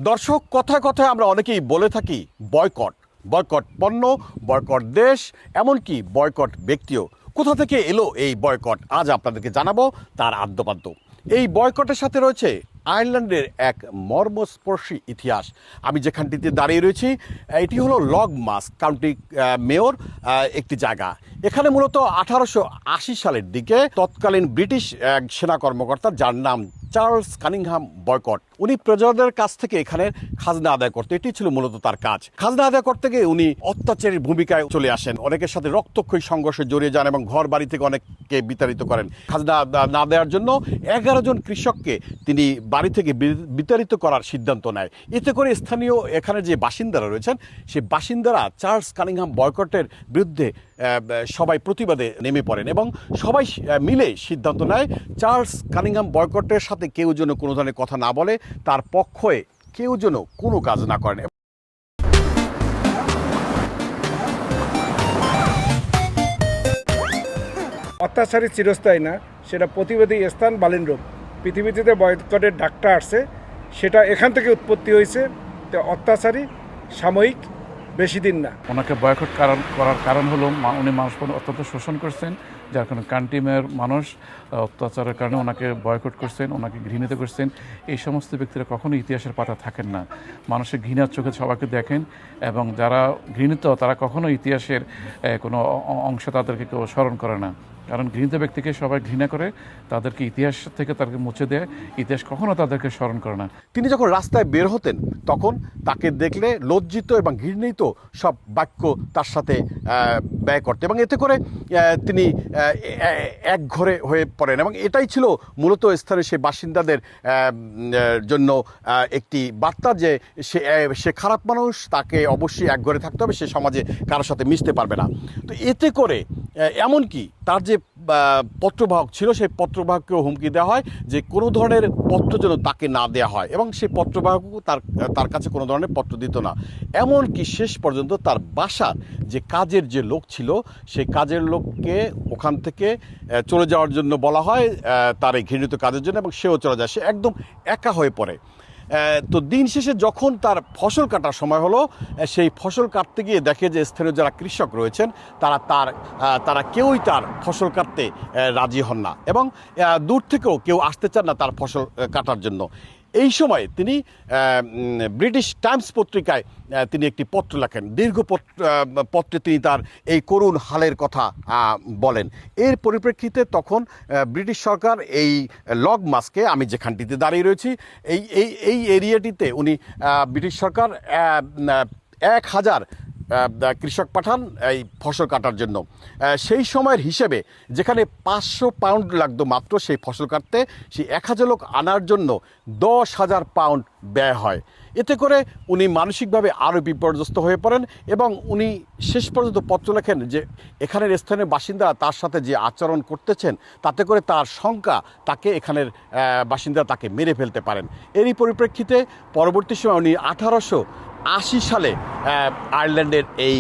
দর্শক, কথায় কথায় আমরা অনেকেই বলে থাকি বয়কট, বয়কট পণ্য, বয়কট দেশ, এমনকি বয়কট ব্যক্তিও। কোথা থেকে এলো এই বয়কট আজ আপনাদেরকে জানাবো তার আদ্যপাদ্য। এই বয়কটের সাথে রয়েছে আয়ারল্যান্ডের এক মর্মস্পর্শী ইতিহাস। আমি যেখানটিতে দাঁড়িয়ে রয়েছি এটি হলো লগমাস্ক কাউন্টি মেয়র একটি জায়গা। এখানে মূলত 1880 সালের দিকে তৎকালীন ব্রিটিশ এক সেনা কর্মকর্তা যার নাম চার্লস কানিংহাম বয়কট, উনি প্রজাদের কাছ থেকে এখানে খাজনা আদায় করতে, এটি ছিল মূলত তার কাজ। খাজনা আদায় করতে গিয়ে উনি অত্যাচারীর ভূমিকায় চলে আসেন, অনেকের সাথে রক্তক্ষয়ী সংঘর্ষে জড়িয়ে যান এবং ঘর বাড়ি থেকে অনেককে বিতাড়িত করেন। খাজনা না দেওয়ার জন্য 11 জন কৃষককে তিনি বাড়ি থেকে বিতাড়িত করার সিদ্ধান্ত নেয়। এতে করে স্থানীয় এখানে যে বাসিন্দারা রয়েছেন সেই বাসিন্দারা চার্লস কানিংহাম বয়কটের বিরুদ্ধে সবাই প্রতিবাদে নেমে পড়েন এবং সবাই মিলে সিদ্ধান্ত নেয় চার্লস কানিংহাম বয়কটের সাথে কেউ যেন কোনো ধরনের কথা না বলে, তার পক্ষে কেউ যেন কোনো কাজ না করেন। অত্যাচারী চিরস্থায়ী না, সেটা প্রতিবাদী স্থান বালিনরূপ। পৃথিবীতে বয়কটের ডাকটা আসছে, সেটা এখান থেকে উৎপত্তি হয়েছে। তো অত্যাচারী সাময়িক, বেশি দিন না। ওনাকে বয়কট করার কারণ হলো উনি মানুষ অত্যন্ত শোষণ করছেন, যার কারণে কান্ট্রি মেয়র মানুষ অত্যাচারের কারণে ওনাকে বয়কট করছেন, ওনাকে ঘৃণিত করছেন। এই সমস্ত ব্যক্তিরা কখনো ইতিহাসের পাতা থাকেন না, মানুষের ঘৃণার চোখে সবাইকে দেখেন এবং যারা ঘৃণিত তারা কখনো ইতিহাসের কোনো অংশ তাদেরকে কেউ স্মরণ করে না। কারণ ঘৃণিত ব্যক্তিকে সবাই ঘৃণা করে, তাদেরকে ইতিহাস থেকে তাদেরকে মুছে দেয়, ইতিহাস কখনো তাদেরকে স্মরণ করে না। তিনি যখন রাস্তায় বের হতেন তখন তাকে দেখলে লজ্জিত এবং ঘৃণিত সব বাক্য তার সাথে ব্যয় করতে, এবং এতে করে তিনি একঘরে হয়ে পড়েন। এবং এটাই ছিল মূলত স্থানীয় সেই বাসিন্দাদের জন্য একটি বার্তা যে সে খারাপ মানুষ, তাকে অবশ্যই একঘরে থাকতে হবে, সে সমাজে কারোর সাথে মিশতে পারবে না। তো এতে করে এমনকি তার যে পত্রবাহক ছিল সেই পত্রবাহককেও হুমকি দেওয়া হয় যে কোনো ধরনের পত্র যেন তাকে না দেওয়া হয়, এবং সেই পত্রবাহকও তার কাছে কোনো ধরনের পত্র দিত না। এমনকি শেষ পর্যন্ত তার বাসার যে কাজের যে লোক ছিল সেই কাজের লোককে ওখান থেকে চলে যাওয়ার জন্য বলা হয় তার এই ঘৃণিত কাজের জন্য, এবং সেও চলে যায়। সে একদম একা হয়ে পড়ে। তো দিন শেষে যখন তার ফসল কাটার সময় হলো, সেই ফসল কাটতে গিয়ে দেখে যে স্থানীয় যারা কৃষক রয়েছেন তারা কেউই তার ফসল কাটতে রাজি হন না, এবং দূর থেকেও কেউ আসতে চান না তার ফসল কাটার জন্য। এই সময় তিনি ব্রিটিশ টাইমস পত্রিকায় তিনি একটি পত্র লেখেন। দীর্ঘ পত্রে তিনি তার এই করুণ হালের কথা বলেন। এর পরিপ্রেক্ষিতে তখন ব্রিটিশ সরকার এই লগমাস্কে, আমি যেখানটিতে দাঁড়িয়ে রয়েছি এই এরিয়াটিতে উনি ব্রিটিশ সরকার 1000 কৃষক পাঠান এই ফসল কাটার জন্য। সেই সময়ের হিসেবে যেখানে 500 পাউন্ড লাগতো মাত্র সেই ফসল কাটতে, সেই 1000 লোক আনার জন্য 10,000 পাউন্ড ব্যয় হয়। এতে করে উনি মানসিকভাবে আরও বিপর্যস্ত হয়ে পড়েন এবং উনি শেষ পর্যন্ত পত্র লেখেন যে এখানের স্থানীয় বাসিন্দারা তার সাথে যে আচরণ করতেছেন তাতে করে তার শঙ্কা তাকে এখানের বাসিন্দা তাকে মেরে ফেলতে পারেন। এরই পরিপ্রেক্ষিতে পরবর্তী সময় উনি 1880 সালে আয়ারল্যান্ডের এই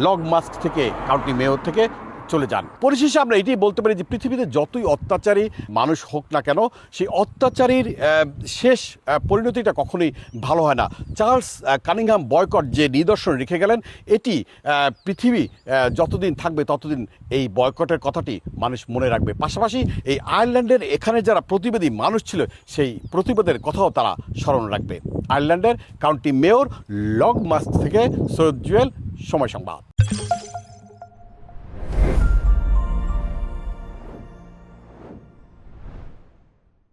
লগমাস্ক থেকে কাউন্টি মেয়র থেকে চলে যান। পরিশেষে আমরা এটাই বলতে পারি যে পৃথিবীতে যতই অত্যাচারী মানুষ হোক না কেন, সেই অত্যাচারীর শেষ পরিণতিটা কখনোই ভালো হয় না। চার্লস কানিংহাম বয়কট যে নিদর্শন রেখে গেলেন, এটি পৃথিবী যতদিন থাকবে ততদিন এই বয়কটের কথাটি মানুষ মনে রাখবে। পাশাপাশি এই আয়ারল্যান্ডের এখানে যারা প্রতিবাদী মানুষ ছিল সেই প্রতিবাদের কথাও তারা স্মরণ রাখবে। আয়ারল্যান্ডের কাউন্টি মেয়র লগমাস্ক থেকে সৈয়দ জুয়েল, সময় সংবাদ।